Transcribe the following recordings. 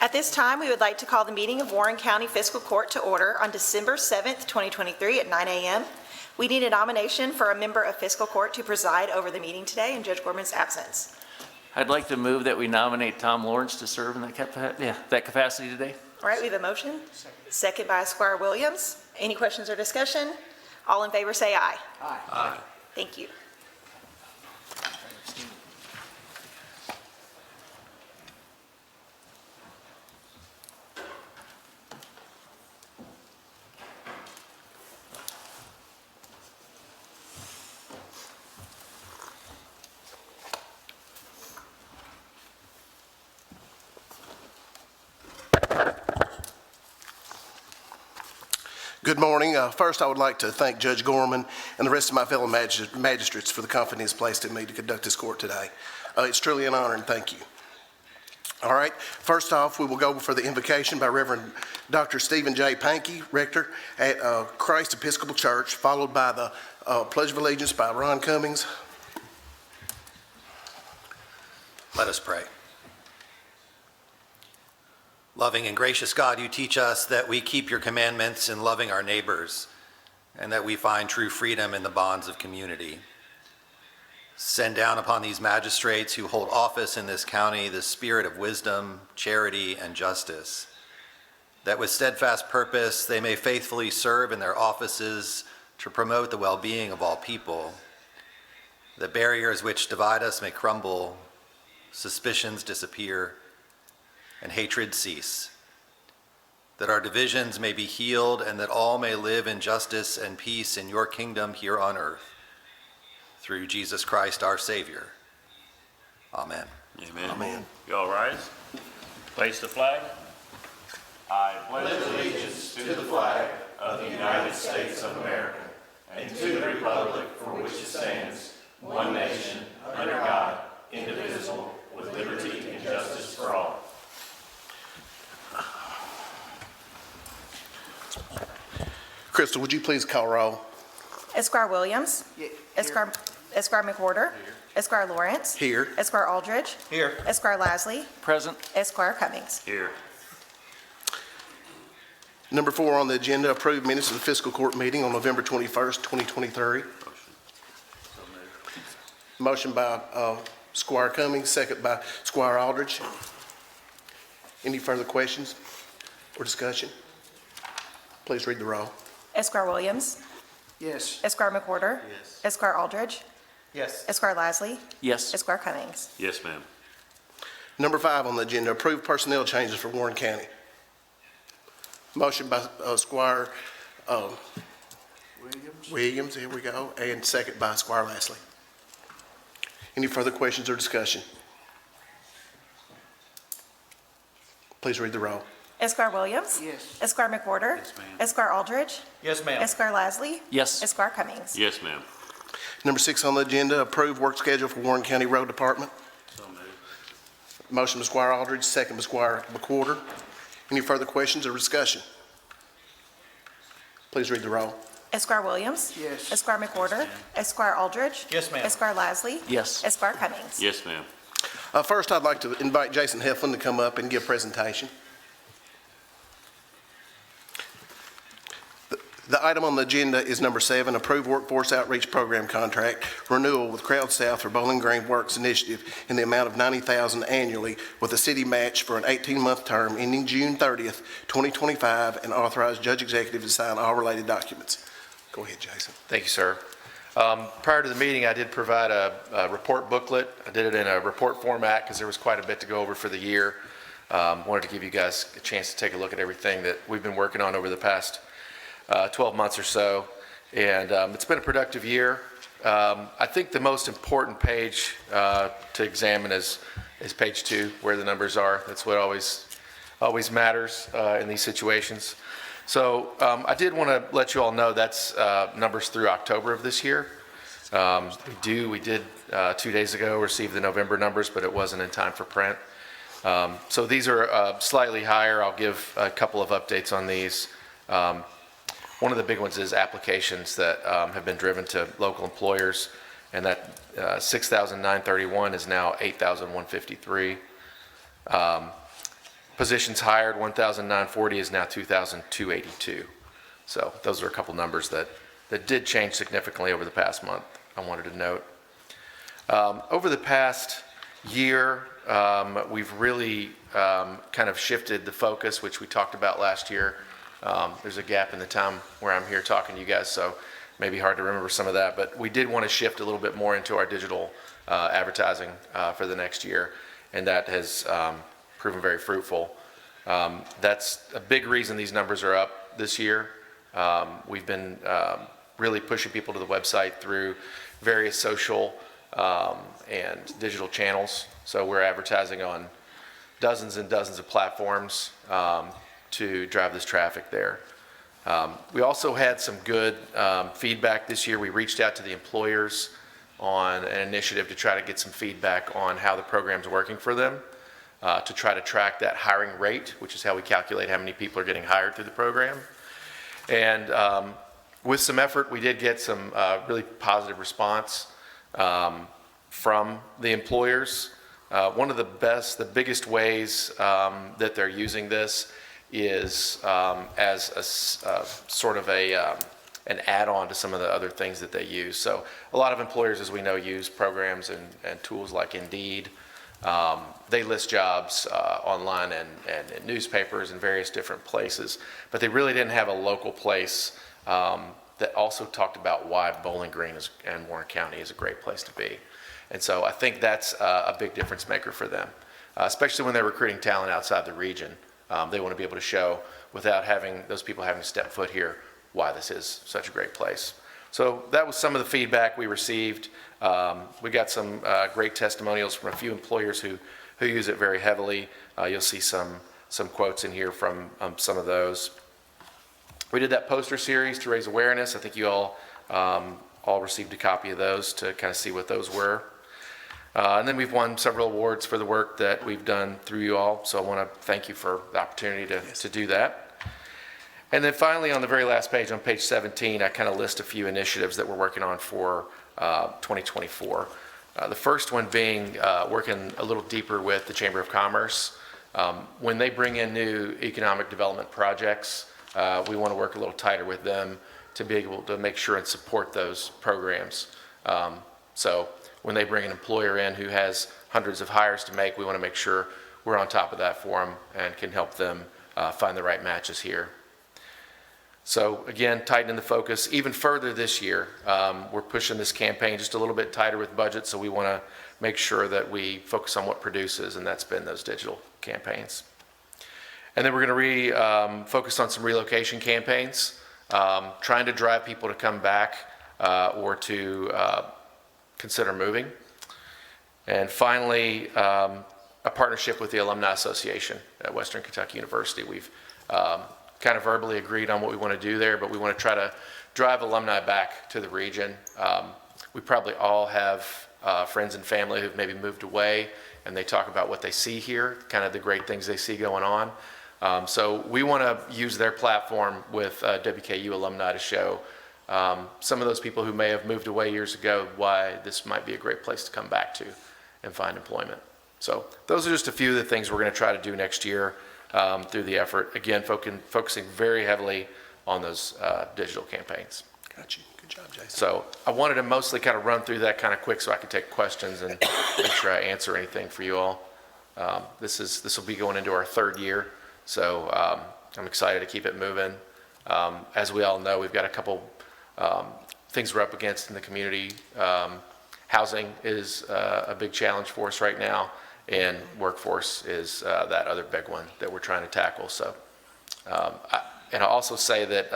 At this time, we would like to call the meeting of Warren County Fiscal Court to order on December 7th, 2023 at 9 a.m. We need a nomination for a member of Fiscal Court to preside over the meeting today in Judge Gorman's absence. I'd like to move that we nominate Tom Lawrence to serve in that capacity today. All right, we have a motion. Second by Squire Williams. Any questions or discussion? All in favor say aye. Aye. Aye. Thank you. Good morning. First, I would like to thank Judge Gorman and the rest of my fellow magistrates for the confidence placed in me to conduct this court today. It's truly an honor, and thank you. All right. First off, we will go for the invocation by Reverend Dr. Stephen J. Pankey, Rector at Christ Episcopal Church, followed by the Pledge of Allegiance by Ron Cummings. Let us pray. Loving and gracious God, you teach us that we keep your commandments in loving our neighbors and that we find true freedom in the bonds of community. Send down upon these magistrates who hold office in this county the spirit of wisdom, charity, and justice, that with steadfast purpose they may faithfully serve in their offices to promote the well-being of all people. The barriers which divide us may crumble, suspicions disappear, and hatred cease, that our divisions may be healed and that all may live in justice and peace in your kingdom here on earth. Through Jesus Christ, our Savior. Amen. Amen. Amen. You all rise. Place the flag. I pledge allegiance to the flag of the United States of America and to the republic for which it stands, one nation, under God, indivisible, with liberty and justice for all. Crystal, would you please call roll? Esquire Williams. Esquire McWhorter. Esquire Lawrence. Here. Esquire Aldridge. Here. Esquire Lasley. Present. Esquire Cummings. Here. Number 4 on the agenda, approved minutes of the fiscal court meeting on November 21st, 2023. Motion by Squire Cummings, second by Squire Aldridge. Any further questions or discussion? Please read the roll. Esquire Williams. Yes. Esquire McWhorter. Yes. Esquire Aldridge. Yes. Esquire Lasley. Yes. Esquire Cummings. Yes, ma'am. Number 5 on the agenda, approved personnel changes for Warren County. Motion by Squire Williams, here we go, and second by Squire Lasley. Any further questions or discussion? Please read the roll. Esquire Williams. Yes. Esquire McWhorter. Yes, ma'am. Esquire Aldridge. Yes, ma'am. Esquire Lasley. Yes. Esquire Cummings. Yes, ma'am. Number 6 on the agenda, approved work schedule for Warren County Road Department. So moved. Motion by Squire Aldridge, second by Squire McWhorter. Any further questions or discussion? Please read the roll. Esquire Williams. Yes. Esquire McWhorter. Esquire Aldridge. Yes, ma'am. Esquire Lasley. Yes. Esquire Cummings. Yes, ma'am. First, I'd like to invite Jason Heflin to come up and give a presentation. The item on the agenda is number 7, approved workforce outreach program contract renewal with Crowd South for Bowling Green Works Initiative in the amount of $90,000 annually with a city match for an 18-month term ending June 30th, 2025, and authorize Judge Executive to sign all related documents. Go ahead, Jason. Thank you, sir. Prior to the meeting, I did provide a report booklet. I did it in a report format because there was quite a bit to go over for the year. Wanted to give you guys a chance to take a look at everything that we've been working on over the past 12 months or so, and it's been a productive year. I think the most important page to examine is page 2, where the numbers are. That's what always matters in these situations. So I did want to let you all know that's numbers through October of this year. We did 2 days ago receive the November numbers, but it wasn't in time for print. So these are slightly higher. I'll give a couple of updates on these. One of the big ones is applications that have been driven to local employers, and that 6,931 is now 8,153. Positions hired, 1,940 is now 2,282. So those are a couple numbers that did change significantly over the past month, I wanted to note. Over the past year, we've really kind of shifted the focus, which we talked about last year. There's a gap in the time where I'm here talking to you guys, so maybe hard to remember some of that, but we did want to shift a little bit more into our digital advertising for the next year, and that has proven very fruitful. That's a big reason these numbers are up this year. We've been really pushing people to the website through various social and digital channels. So we're advertising on dozens and dozens of platforms to drive this traffic there. We also had some good feedback this year. We reached out to the employers on an initiative to try to get some feedback on how the program's working for them, to try to track that hiring rate, which is how we calculate how many people are getting hired through the program. And with some effort, we did get some really positive response from the employers. One of the biggest ways that they're using this is as a sort of an add-on to some of the other things that they use. So a lot of employers, as we know, use programs and tools like Indeed. They list jobs online and in newspapers and various different places, but they really didn't have a local place that also talked about why Bowling Green and Warren County is a great place to be. And so I think that's a big difference maker for them, especially when they're recruiting talent outside the region. They want to be able to show, without having those people having to step foot here, why this is such a great place. So that was some of the feedback we received. We got some great testimonials from a few employers who use it very heavily. You'll see some quotes in here from some of those. We did that poster series to raise awareness. I think you all received a copy of those to kind of see what those were. And then we've won several awards for the work that we've done through you all, so I want to thank you for the opportunity to do that. And then finally, on the very last page, on page 17, I kind of list a few initiatives that we're working on for 2024. The first one being working a little deeper with the Chamber of Commerce. When they bring in new economic development projects, we want to work a little tighter with them to be able to make sure and support those programs. So when they bring an employer in who has hundreds of hires to make, we want to make sure we're on top of that for them and can help them find the right matches here. So again, tightening the focus even further this year. We're pushing this campaign just a little bit tighter with budget, so we want to make sure that we focus on what produces, and that's been those digital campaigns. And then we're going to focus on some relocation campaigns, trying to drive people to come back or to consider moving. And finally, a partnership with the Alumni Association at Western Kentucky University. We've kind of verbally agreed on what we want to do there, but we want to try to drive alumni back to the region. We probably all have friends and family who've maybe moved away, and they talk about what they see here, kind of the great things they see going on. So we want to use their platform with WKU alumni to show some of those people who may have moved away years ago why this might be a great place to come back to and find employment. So those are just a few of the things we're going to try to do next year through the effort. Again, focusing very heavily on those digital campaigns. Got you. Good job, Jason. So I wanted to mostly kind of run through that kind of quick so I could take questions and make sure I answer anything for you all. This will be going into our third year, so I'm excited to keep it moving. As we all know, we've got a couple things we're up against in the community. Housing is a big challenge for us right now, and workforce is that other big one that we're trying to tackle. So, and I'll also say that,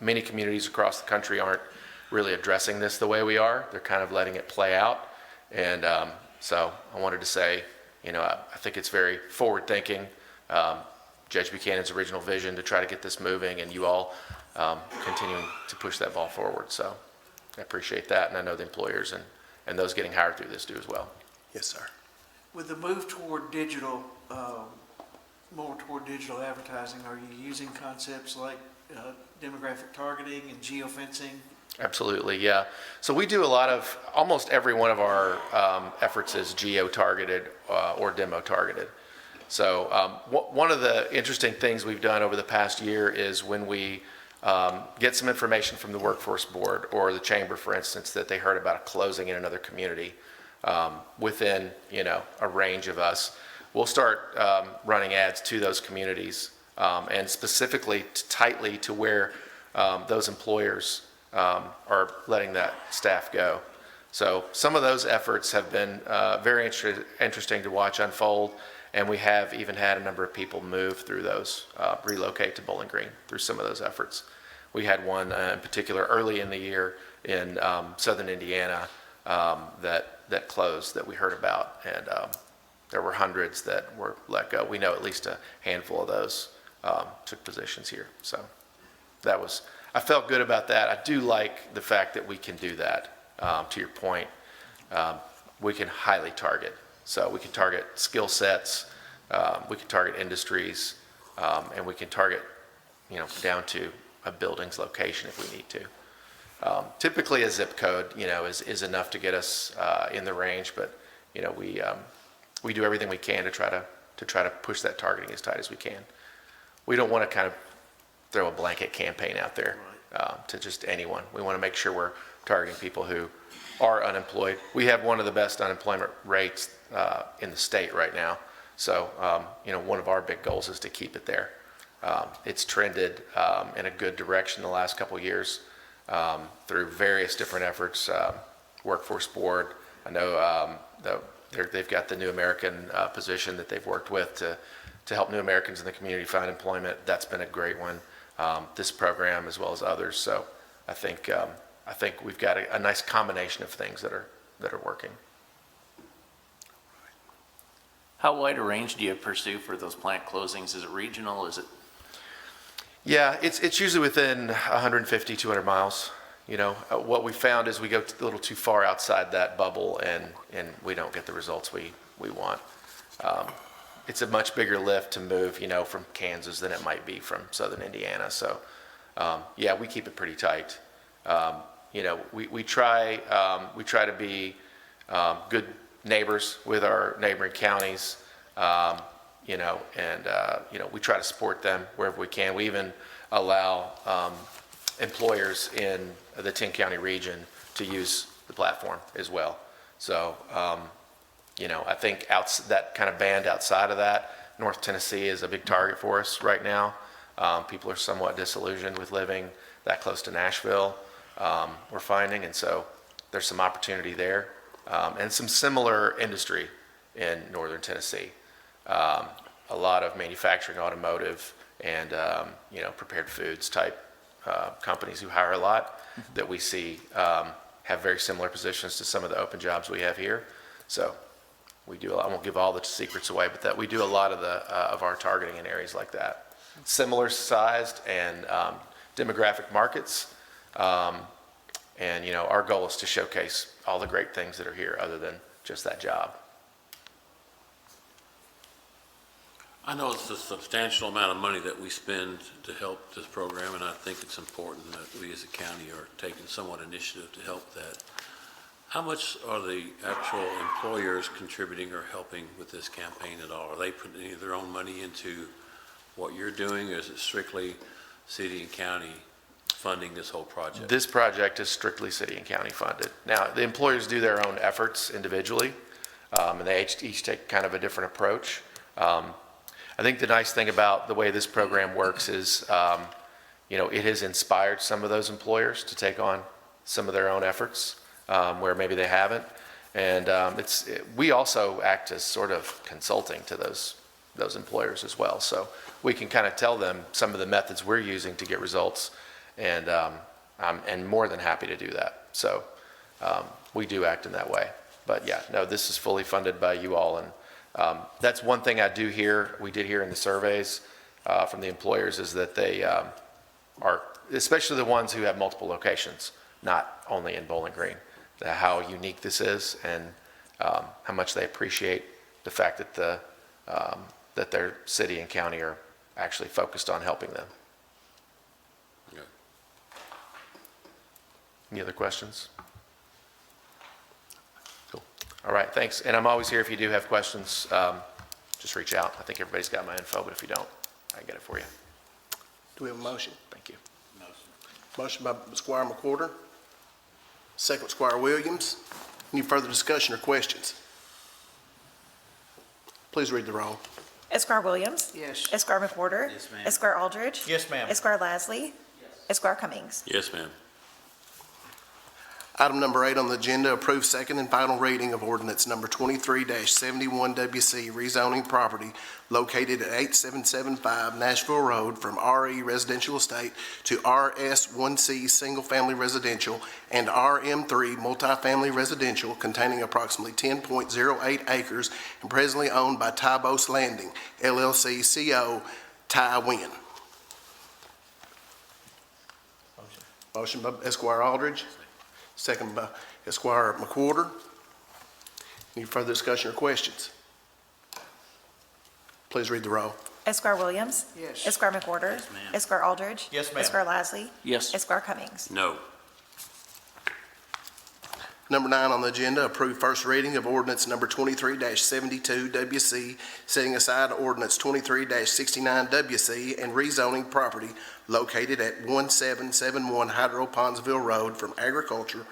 many communities across the country aren't really addressing this the way we are. They're kind of letting it play out. And so I wanted to say, I think it's very forward-thinking. Judge Buchanan's original vision to try to get this moving, and you all continuing to push that ball forward. So I appreciate that, and I know the employers and those getting hired through this do as well. Yes, sir. With the move toward digital, more toward digital advertising, are you using concepts like demographic targeting and geofencing? Absolutely, yeah. So we do a lot of, almost every one of our efforts is geo-targeted or demo-targeted. So one of the interesting things we've done over the past year is when we get some information from the workforce board or the chamber, for instance, that they heard about a closing in another community within, a range of us, we'll start running ads to those communities and specifically tightly to where those employers are letting that staff go. So some of those efforts have been very interesting to watch unfold, and we have even had a number of people move through those, relocate to Bowling Green through some of those efforts. We had one in particular early in the year in southern Indiana that closed that we heard about, and there were hundreds that were let go. We know at least a handful of those took positions here. So I felt good about that. I do like the fact that we can do that. To your point, we can highly target. So we can target skill sets, we can target industries, and we can target, down to a building's location if we need to. Typically a zip code, is enough to get us in the range, but, we do everything we can to try to push that targeting as tight as we can. We don't want to kind of throw a blanket campaign out there to just anyone. We want to make sure we're targeting people who are unemployed. We have one of the best unemployment rates in the state right now. So, one of our big goals is to keep it there. It's trended in a good direction the last couple of years through various different efforts. Workforce Board, I know they've got the New American position that they've worked with to help new Americans in the community find employment. That's been a great one. This program as well as others. So I think we've got a nice combination of things that are working. How wide a range do you pursue for those plant closings? Is it regional? Is it? Yeah, it's usually within 150, 200 miles. What we found is we go a little too far outside that bubble and we don't get the results we want. It's a much bigger lift to move, from Kansas than it might be from southern Indiana. So, we keep it pretty tight. We try to be good neighbors with our neighboring counties, and we try to support them wherever we can. We even allow employers in the 10-county region to use the platform as well. So, I think that kind of band outside of that, North Tennessee is a big target for us right now. People are somewhat disillusioned with living that close to Nashville, we're finding, and so there's some opportunity there, and some similar industry in northern Tennessee. A lot of manufacturing, automotive, and prepared foods type companies who hire a lot that we see have very similar positions to some of the open jobs we have here. So we do. I won't give all the secrets away, but that we do a lot of our targeting in areas like that, similar sized and demographic markets. And our goal is to showcase all the great things that are here other than just that job. I know it's a substantial amount of money that we spend to help this program, and I think it's important that we as a county are taking somewhat initiative to help that. How much are the actual employers contributing or helping with this campaign at all? Are they putting any of their own money into what you're doing, or is it strictly city and county funding this whole project? This project is strictly city and county funded. Now, the employers do their own efforts individually, and they each take kind of a different approach. I think the nice thing about the way this program works is, it has inspired some of those employers to take on some of their own efforts where maybe they haven't. And we also act as sort of consulting to those employers as well. So we can kind of tell them some of the methods we're using to get results, and I'm more than happy to do that. So we do act in that way. But yeah, no, this is fully funded by you all, and that's one thing we did hear in the surveys from the employers, is that they are, especially the ones who have multiple locations, not only in Bowling Green, how unique this is, and how much they appreciate the fact that that their city and county are actually focused on helping them. Yeah. Any other questions? Cool. All right, thanks. And I'm always here if you do have questions. just reach out. I think everybody's got my info, but if you don't, I can get it for you. Do we have a motion? Thank you. Motion by Squire McWhorter, second Squire Williams. Any further discussion or questions? Please read the roll. Esquire Williams. Yes. Esquire McWhorter. Yes, ma'am. Esquire Aldridge. Yes, ma'am. Esquire Lasley. Esquire Cummings. Yes, ma'am. Item number 8 on the agenda, approve second and final reading of ordinance number 23-71WC, rezoning property located at 8775 Nashville Road from RE Residential Estate to RS1C Single Family Residential and RM3 Multifamily Residential containing approximately 10.08 acres and presently owned by Tybos Landing, LLC, CO, Ty Win. Motion by Esquire Aldridge. Second by Esquire McWhorter. Any further discussion or questions? Please read the roll. Esquire Williams. Yes. Esquire McWhorter. Yes, ma'am. Esquire Aldridge. Yes, ma'am. Esquire Lasley. Yes. Esquire Cummings. No. Number 9 on the agenda, approve first reading of ordinance number 23-72WC, setting aside ordinance 23-69WC and rezoning property located at 1771 Hydro Pondsville Road from agriculture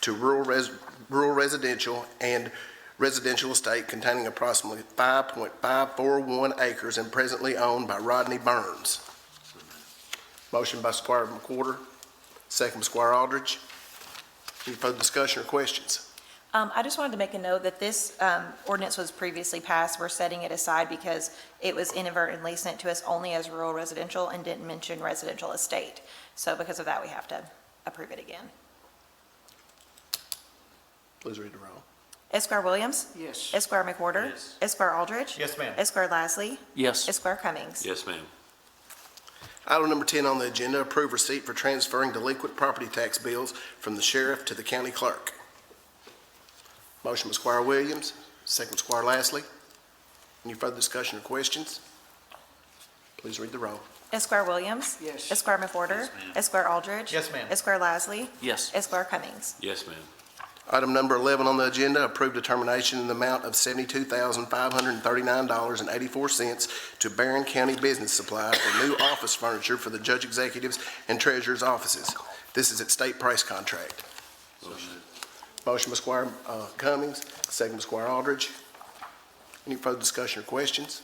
to rural residential and residential estate containing approximately 5.541 acres and presently owned by Rodney Burns. Motion by Squire McWhorter, second by Squire Aldridge. Any further discussion or questions? I just wanted to make a note that this ordinance was previously passed. We're setting it aside because it was inadvertently sent to us only as rural residential and didn't mention residential estate. So because of that, we have to approve it again. Please read the roll. Esquire Williams. Yes. Esquire McWhorter. Yes. Esquire Aldridge. Yes, ma'am. Esquire Lasley. Yes. Esquire Cummings. Yes, ma'am. Item number 10 on the agenda, approve receipt for transferring delinquent property tax bills from the sheriff to the county clerk. Motion by Squire Williams, second by Squire Lasley. Any further discussion or questions? Please read the roll. Esquire Williams. Yes. Esquire McWhorter. Yes, ma'am. Esquire Aldridge. Yes, ma'am. Esquire Lasley. Yes. Esquire Cummings. Yes, ma'am. Item number 11 on the agenda, approve determination in the amount of $72,539.84 to Barron County Business Supply for new office furniture for the judge executives and treasurer's offices. This is at state price contract. Motion by Squire Cummings, second by Squire Aldridge. Any further discussion or questions?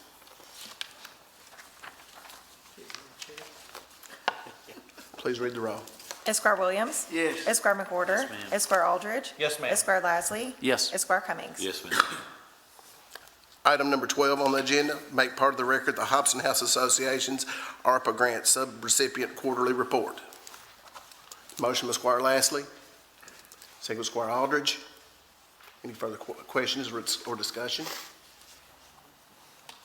Please read the roll. Esquire Williams. Yes. Esquire McWhorter. Yes, ma'am. Esquire Aldridge. Yes, ma'am. Esquire Lasley. Yes. Esquire Cummings. Yes, ma'am. Item number 12 on the agenda, make part of the record the Hobson House Association's ARPA grant subrecipient quarterly report. Motion by Squire Lasley, second by Squire Aldridge. Any further questions or discussion?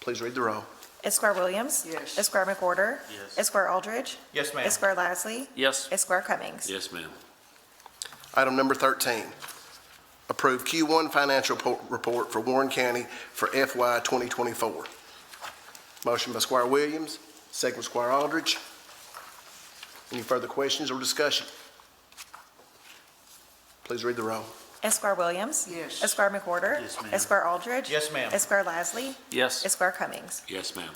Please read the roll. Esquire Williams. Yes. Esquire McWhorter. Yes. Esquire Aldridge. Yes, ma'am. Esquire Lasley. Yes. Esquire Cummings. Yes, ma'am. Item number 13, approve Q1 financial report for Warren County for FY 2024. Motion by Squire Williams, second by Squire Aldridge. Any further questions or discussion? Please read the roll. Esquire Williams. Yes. Esquire McWhorter. Yes, ma'am. Esquire Aldridge. Yes, ma'am. Esquire Lasley. Yes. Esquire Cummings. Yes, ma'am.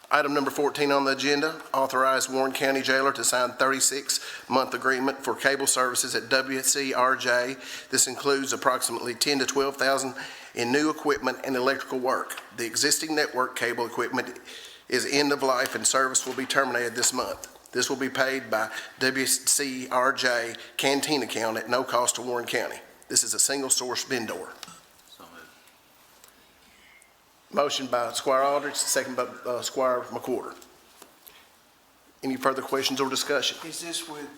Item number 14 on the agenda, authorize Warren County Jailer to sign 36-month agreement for cable services at WCRJ. This includes approximately $10,000 to $12,000 in new equipment and electrical work. The existing network cable equipment is end of life and service will be terminated this month. This will be paid by WCRJ canteen account at no cost to Warren County. This is a single source vendor. So moved. Motion by Squire Aldridge, second by Squire McWhorter. Any further questions or discussion? Is this with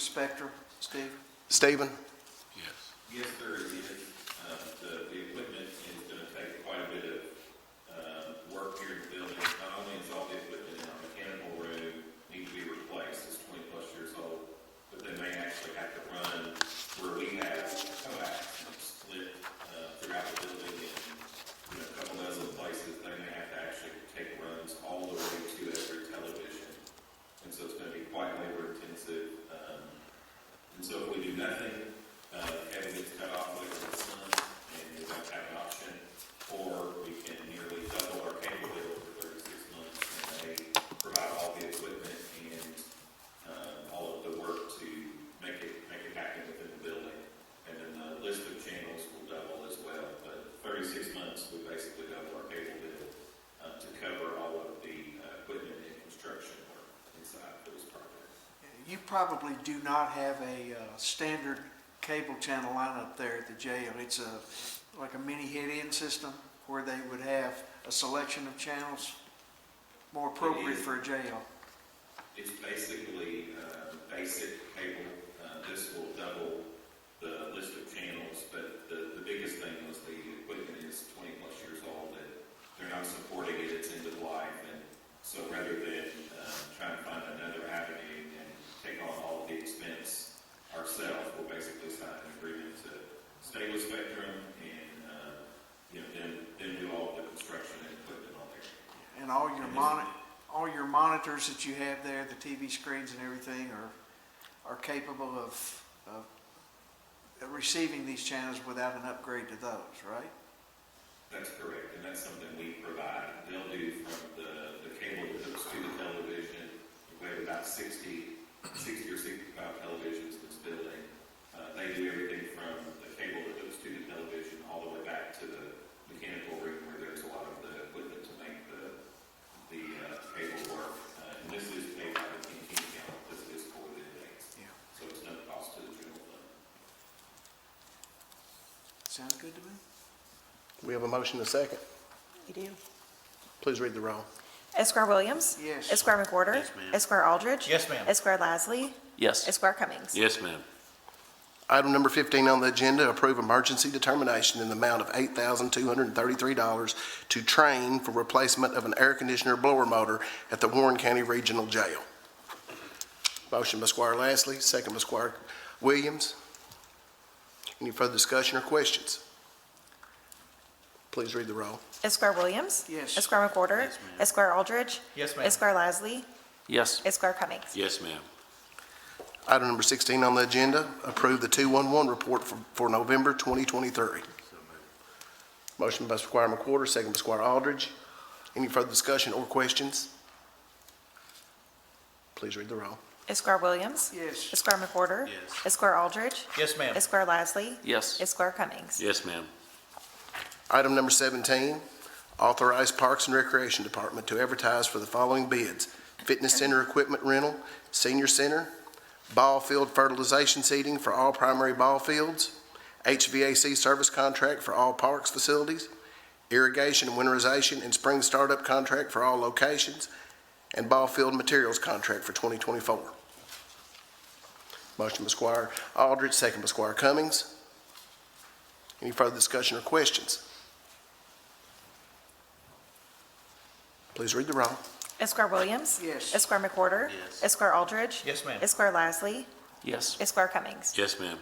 Spectrum, Steve? Stephen? Yes. Yes, sir, it is. The equipment is going to take quite a bit of work here in the building. Not only is all the equipment in our mechanical room need to be replaced, it's 20-plus years old, but they may actually have to run where we have coax split throughout the building in a couple dozen places. They may have to actually take runs all the way to every television. And so it's going to be quite labor intensive. And so if we do nothing, Kevin gets cut off later this month, and we don't have an option. or we can nearly double our cable bill for 36 months, and they provide all the equipment and all of the work to make it happen within the building. And then the list of channels will double as well. But 36 months, we basically double our cable bill to cover all of the equipment and construction work inside for this project. You probably do not have a standard cable channel lineup there at the jail. It's like a mini head-in system where they would have a selection of channels more appropriate for a jail. It's basically basic cable. This will double the list of channels, but the biggest thing was the equipment is 20 plus years old and they're not supporting it, it's end of life. And so rather than trying to find another avenue and take on all of the expense ourselves, we'll basically sign an agreement to stay with Spectrum and then do all of the construction and equipment on there. And all your monitors that you have there, the TV screens and everything are capable of receiving these channels without an upgrade to those, right? That's correct, and that's something we provide. They'll do from the cable that hooks to the television. We have about 60 or 65 televisions in this building. They do everything from the cable that hooks to the television all the way back to the mechanical room where there's a lot of the equipment to make the cable work. And this is paid by the King account. This is for the inmates. Yeah. So it's no cost to the general fund. Sounds good to me. We have a motion and a second. You do. Please read the roll. Esquire Williams? Yes. Esquire McWhorter? Yes, ma'am. Esquire Aldridge? Yes, ma'am. Esquire Lasley? Yes. Esquire Cummings? Yes, ma'am. Item number 15 on the agenda, approve emergency determination in the amount of $8,233 to train for replacement of an air conditioner blower motor at the Warren County Regional Jail. Motion by Squire Lasley, second by Squire Williams. Any further discussion or questions? Please read the roll. Esquire Williams? Yes. Esquire McWhorter? Yes, ma'am. Esquire Aldridge? Yes, ma'am. Esquire Lasley? Yes. Esquire Cummings? Yes, ma'am. Item number 16 on the agenda, approve the 211 report for November 2023. Motion by Squire McWhorter, second by Squire Aldridge. Any further discussion or questions? Please read the roll. Esquire Williams? Yes. Esquire McWhorter? Yes. Esquire Aldridge? Yes, ma'am. Esquire Lasley? Yes. Esquire Cummings? Yes, ma'am. Item number 17, authorize Parks and Recreation Department to advertise for the following bids: fitness center equipment rental, senior center, ball field fertilization seeding for all primary ball fields, HVAC service contract for all parks facilities, irrigation and winterization and spring startup contract for all locations, and ball field materials contract for 2024. Motion by Squire Aldridge, second by Squire Cummings. Any further discussion or questions? Please read the roll. Esquire Williams? Yes. Esquire McWhorter? Yes. Esquire Aldridge? Yes, ma'am. Esquire Lasley? Yes. Esquire Cummings? Yes, ma'am.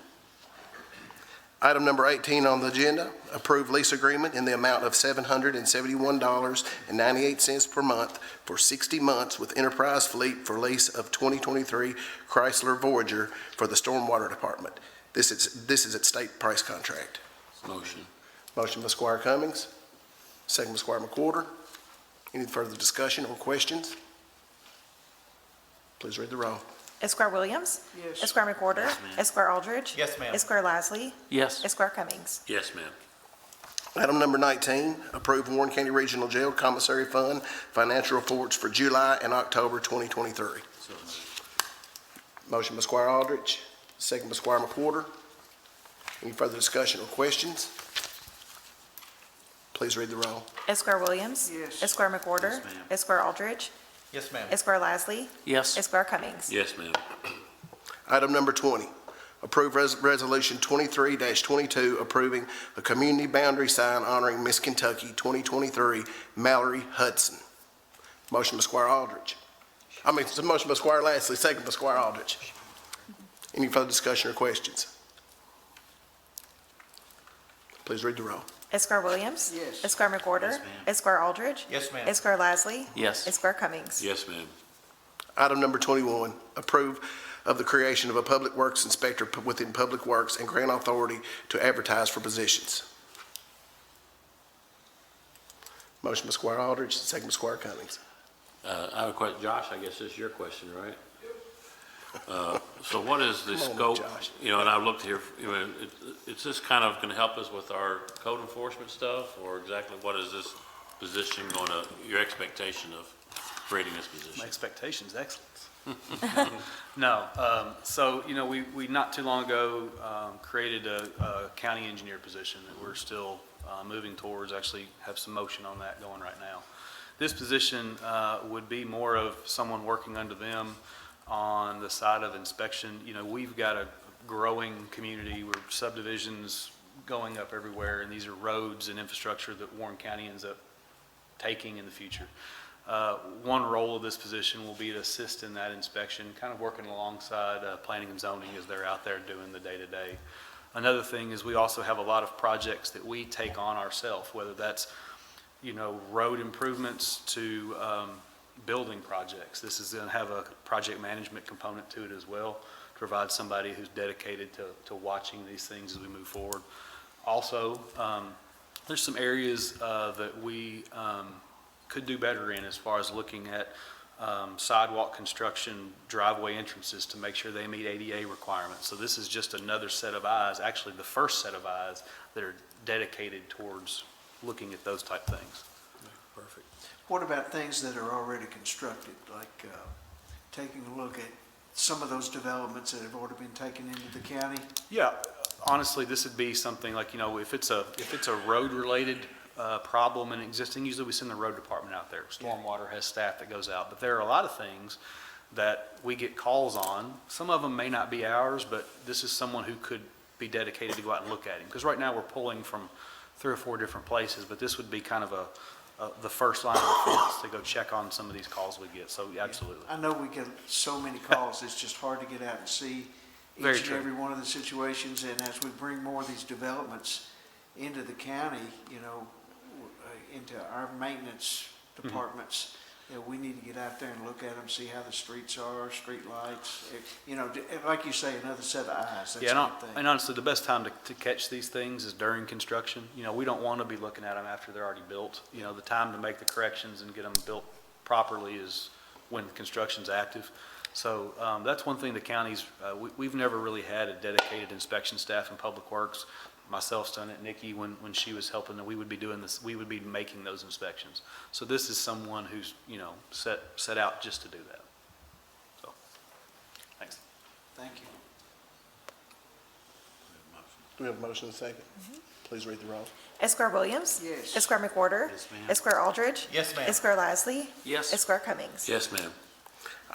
Item number 18 on the agenda, approve lease agreement in the amount of $771.98 per month for 60 months with Enterprise Fleet for lease of 2023 Chrysler Voyager for the Stormwater Department. This is at state price contract. Motion. Motion by Squire Cummings, second by Squire McWhorter. Any further discussion or questions? Please read the roll. Esquire Williams? Yes. Esquire McWhorter? Yes, ma'am. Esquire Aldridge? Yes, ma'am. Esquire Lasley? Yes. Esquire Cummings? Yes, ma'am. Item number 19, approve Warren County Regional Jail Commissary Fund financial reports for July and October 2023. So moved. Motion by Squire Aldridge, second by Squire McWhorter. Any further discussion or questions? Please read the roll. Esquire Williams? Yes. Esquire McWhorter? Yes, ma'am. Esquire Aldridge? Yes, ma'am. Esquire Lasley? Yes. Esquire Cummings? Yes, ma'am. Item number 20, approve Resolution 23-22, approving a community boundary sign honoring Miss Kentucky 2023 Mallory Hudson. Motion by Squire Aldridge. Motion by Squire Lasley, second by Squire Aldridge. Any further discussion or questions? Please read the roll. Esquire Williams? Yes. Esquire McWhorter? Yes, ma'am. Esquire Aldridge? Yes, ma'am. Esquire Lasley? Yes. Esquire Cummings? Yes, ma'am. Item number 21, approve of the creation of a Public Works Inspector within Public Works and grant authority to advertise for positions. Motion by Squire Aldridge, second by Squire Cummings. I have a question, Josh, I guess this is your question, right? So what is the Come on, scope, Josh. and I looked here, is this kind of going to help us with our code enforcement stuff, or exactly what is this position going to, your expectation of creating this position? My expectations, excellence. No, so, we not too long ago created a county engineer position that we're still moving towards, actually have some motion on that going right now. This position would be more of someone working under them on the side of inspection. We've got a growing community where subdivisions going up everywhere, and these are roads and infrastructure that Warren County ends up taking in the future. One role of this position will be to assist in that inspection, kind of working alongside planning and zoning as they're out there doing the day-to-day. Another thing is we also have a lot of projects that we take on ourselves, whether that's, road improvements to building projects. This is going to have a project management component to it as well, to provide somebody who's dedicated to watching these things as we move forward. Also, there's some areas that we could do better in as far as looking at sidewalk construction, driveway entrances to make sure they meet ADA requirements. So this is just another set of eyes, actually the first set of eyes that are dedicated towards looking at those type things. Perfect. What about things that are already constructed, like taking a look at some of those developments that have already been taken into the county? Yeah, honestly, this would be something like, if it's a road-related problem and existing, usually we send the road department out there. Stormwater has staff that goes out, but there are a lot of things that we get calls on. Some of them may not be ours, but this is someone who could be dedicated to go out and look at them. Because right now we're pulling from 3 or 4 different places, but this would be kind of the first line of defense to go check on some of these calls we get. So absolutely. I know we get so many calls, it's just hard to get out and see Very each and true. every one of the situations. And as we bring more of these developments into the county, into our maintenance departments, we need to get out there and look at them, see how the streets are, street lights, like you say, another set of eyes. That's Yeah, a good thing. and honestly, the best time to catch these things is during construction. We don't want to be looking at them after they're already built. The time to make the corrections and get them built properly is when construction's active. So that's one thing the counties, we've never really had a dedicated inspection staff in Public Works. Myself's done it, Nikki, when she was helping, we would be doing this, we would be making those inspections. So this is someone who's, set out just to do that. So, thanks. Thank you. Do we have a motion and a second? Please read the roll. Esquire Williams? Yes. Esquire McWhorter? Yes, ma'am. Esquire Aldridge? Yes, ma'am. Esquire Lasley? Yes. Esquire Cummings? Yes, ma'am.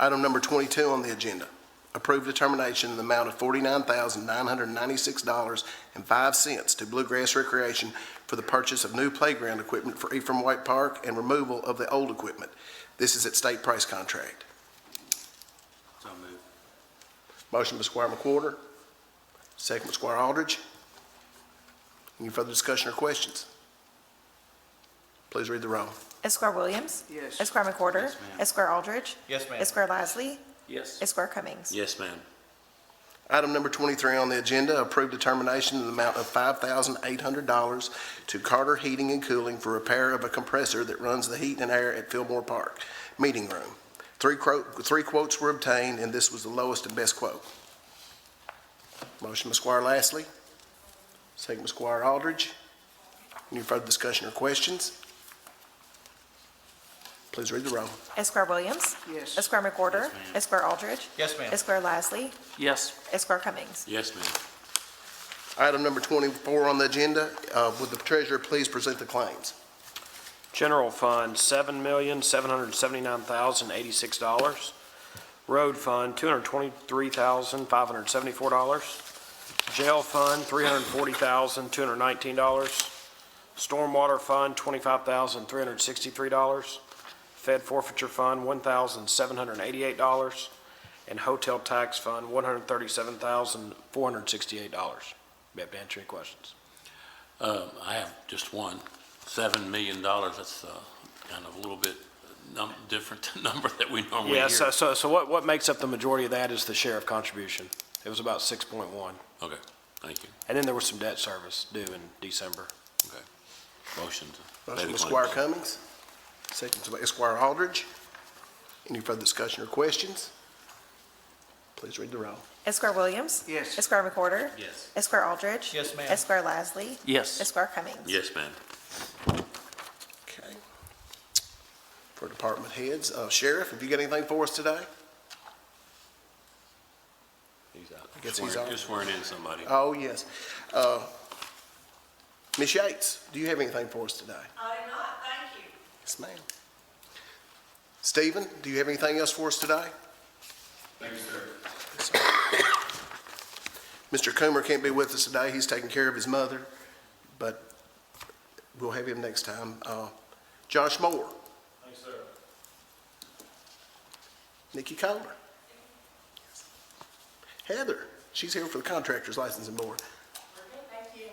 Item number 22 on the agenda. Approve determination in the amount of $49,996.05 to Bluegrass Recreation for the purchase of new playground equipment for Ephraim White Park and removal of the old equipment. This is at state price contract. So moved. Motion by Squire McWhorter, second by Squire Aldridge. Any further discussion or questions? Please read the roll. Esquire Williams? Yes. Esquire McWhorter? Yes, ma'am. Esquire Aldridge? Yes, ma'am. Esquire Lasley? Yes. Esquire Cummings? Yes, ma'am. Item number 23 on the agenda, approve determination in the amount of $5,800 to Carter Heating and Cooling for repair of a compressor that runs the heat and air at Fillmore Park Meeting Room. Three quotes were obtained, and this was the lowest and best quote. Motion by Squire Lasley, second by Squire Aldridge. Any further discussion or questions? Please read the roll. Esquire Williams? Yes. Esquire McWhorter? Yes, ma'am. Esquire Aldridge? Yes, ma'am. Esquire Lasley? Yes. Esquire Cummings? Yes, ma'am. Item number 24 on the agenda, would the treasurer please present the claims? General Fund, $7,779,086. Road Fund, $223,574. Jail Fund, $340,219. Stormwater Fund, $25,363. Fed Forfeiture Fund, $1,788. And Hotel Tax Fund, $137,468. Be happy to answer any questions. I have just one. $7 million, that's kind of a little bit different number that we normally hear. Yeah, so what makes up the majority of that is the sheriff contribution. It was about 6.1. Okay, thank you. And then there was some debt service due in December. Okay. Motion to pay Motion the by Squire claims. Cummings, second by Esquire Aldridge. Any further discussion or questions? Please read the roll. Esquire Williams. Yes. Esquire McWhorter. Yes. Esquire Aldridge. Yes, ma'am. Esquire Lasley. Yes. Esquire Cummings. Yes, ma'am. Okay. For department heads, Sheriff, have you got anything for us today? He's out. I guess he's out. You're swearing in somebody. Oh, yes. Ms. Yates, do you have anything for us today? I do not, thank you. Yes, ma'am. Stephen, do you have anything else for us today? Thank you, sir. Yes, sir. Mr. Coomer can't be with us today. He's taking care of his mother, but we'll have him next time. Josh Moore. Thanks, sir. Nikki Kohler. Heather, she's here for the Contractors Licensing Board. Thank you.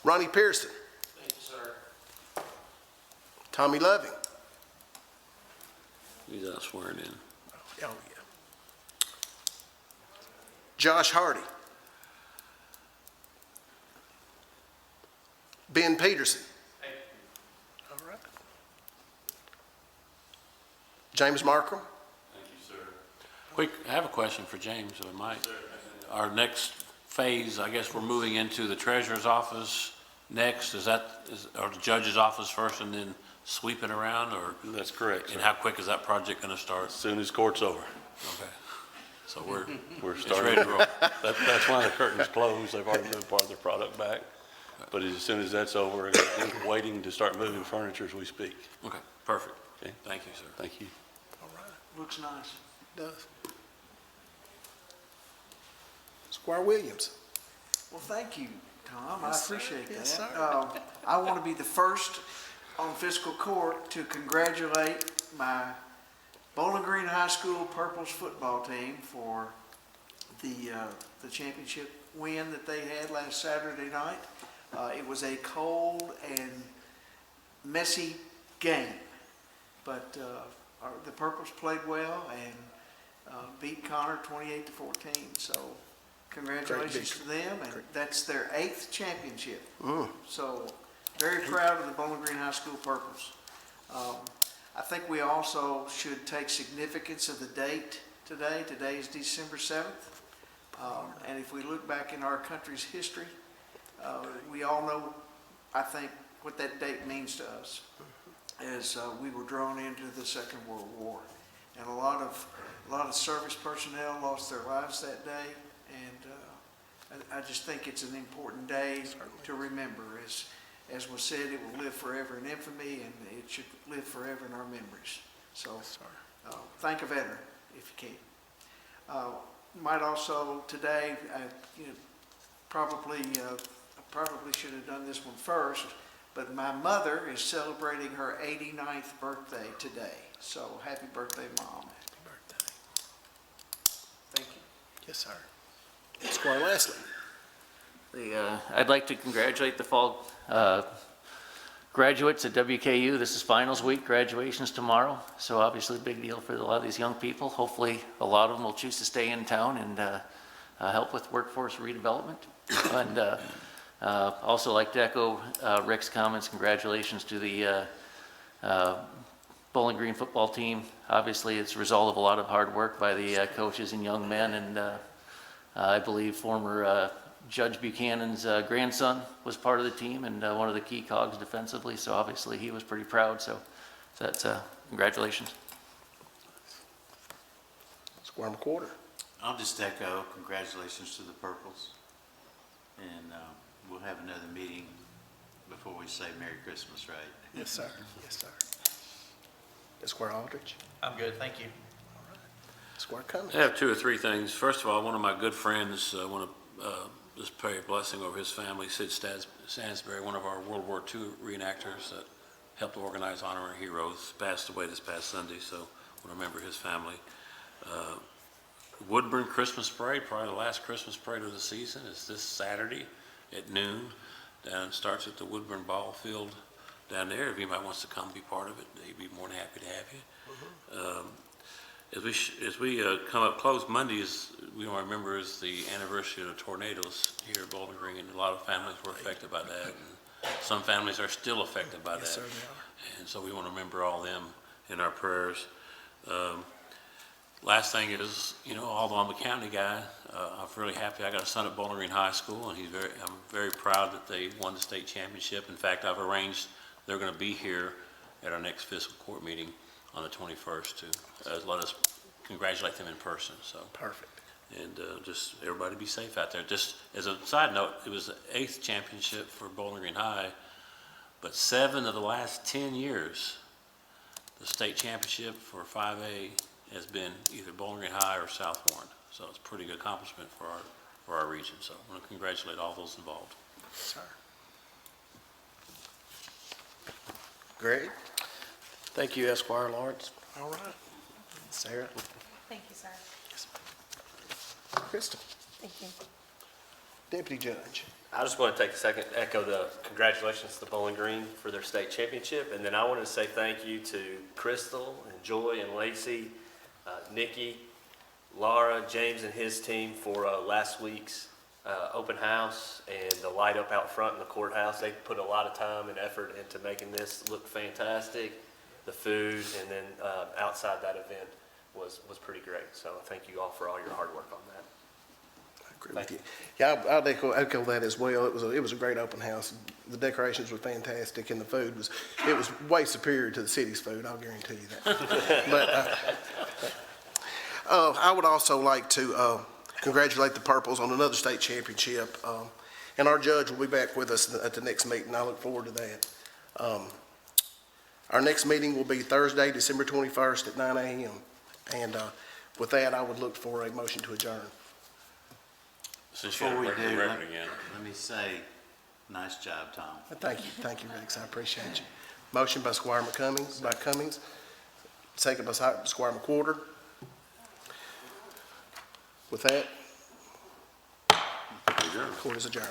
Ronnie Pearson. Thank you, sir. Tommy Loving. He's out swearing in. Oh, yeah. Josh Hardy. Ben Peterson. All right. James Markham. Thank you, sir. Quick, I have a question for James, if I might. Our next phase, I guess we're moving into the treasurer's office next. Or the judge's office first and then sweep it around, or? That's correct, sir. And how quick is that project gonna start? As soon as court's over. Okay. So We're it's starting. ready to roll. That's why the curtain's closed. They've already moved part of their product back. But as soon as that's over, we're waiting to start moving furniture as we speak. Okay, perfect. Okay. Thank you, sir. Thank you. All right. Looks nice. Does. Squire Williams. Well, thank you, Tom. I Yes, sir. appreciate that. Yes, sir. I want to be the first on fiscal court to congratulate my Bowling Green High School Purples football team for the championship win that they had last Saturday night. It was a cold and messy game, but the Purples played well and beat Connor 28-14. So congratulations to them, and that's their 8th championship. So very proud of the Bowling Green High School Purples. I think we also should take significance of the date today. Today is December 7th. And if we look back in our country's history, we all know, I think, what that date means to us as we were drawn into the Second World War. And a lot of service personnel lost their lives that day. And I just think it's an important day to remember. As was said, it will live forever in infamy, and it should live forever in our memories. So thank a veteran if you can. Might also today, I probably should have done this one first, but my mother is celebrating her 89th birthday today. So happy birthday, Mom. Happy birthday. Thank you. Yes, sir. Squire Lasley. I'd like to congratulate the fall graduates at WKU. This is finals week, graduation's tomorrow, so obviously a big deal for a lot of these young people. Hopefully a lot of them will choose to stay in town and help with workforce redevelopment. And also like to echo Rick's comments. Congratulations to the Bowling Green football team. Obviously it's a result of a lot of hard work by the coaches and young men, and I believe former Judge Buchanan's grandson was part of the team and one of the key cogs defensively, so obviously he was pretty proud, so that's congratulations. Squire McWhorter. I'll just echo congratulations to the Purples, and we'll have another meeting before we say Merry Christmas, right? Yes, sir. Yes, sir. Squire Aldridge. I'm good, thank you. Squire Cummings. I have 2 or 3 things. First of all, one of my good friends, I want to just pray a blessing over his family, Sid Stansberry, one of our World War II reenactors that helped organize Honoring Heroes, passed away this past Sunday, so I want to remember his family. Woodburn Christmas Parade, probably the last Christmas parade of the season, is this Saturday at noon. Starts at the Woodburn Ball Field down there. If anybody wants to come be part of it, they'd be more than happy to have you. As we come up close, Monday is, we don't remember, is the anniversary of the tornadoes here at Bowling Green, and a lot of families were affected by that. some families are still affected by that. Yes, sir, they And so we want to remember all them in our prayers. Last thing is, although I'm a county guy, I'm really happy. I got a son at Bowling Green High School, and I'm very proud that they won the state championship. In fact, I've arranged, they're going to be here at our next fiscal court meeting on the 21st to let us congratulate them in person, so. Perfect. And just everybody be safe out there. Just as a side note, it was the 8th championship for Bowling Green High, but 7 of the last 10 years, the state championship for 5A has been either Bowling Green High or South Warren. So it's a pretty good accomplishment for our region. So I want to congratulate all those involved. Sir. Greg? Thank you, Esquire Lawrence. All right. Sarah? Thank you, sir. Crystal? Thank you. Deputy Judge? I just want to take a second to echo the congratulations to Bowling Green for their state championship. And then I wanted to say thank you to Crystal and Joy and Lacey, Nikki, Laura, James and his team for last week's open house and the light up out front in the courthouse. They put a lot of time and effort into making this look fantastic. The food and then outside that event was pretty great. So thank you all for all your hard work on that. I agree with you. Yeah, I'll echo that as well. It was a great open house. The decorations were fantastic, and the food was way superior to the city's food. I'll guarantee you that. But I would also like to congratulate the Purples on another state championship. And our judge will be back with us at the next meeting. I look forward to that. Our next meeting will be Thursday, December 21st at 9 a.m. And with that, I would look for a motion to adjourn. Since you Before we have do, record again. let me say, nice job, Tom. Thank you, Rex. I appreciate you. Motion by Squire Cummings, second by Squire McWhorter. With that, court is adjourned.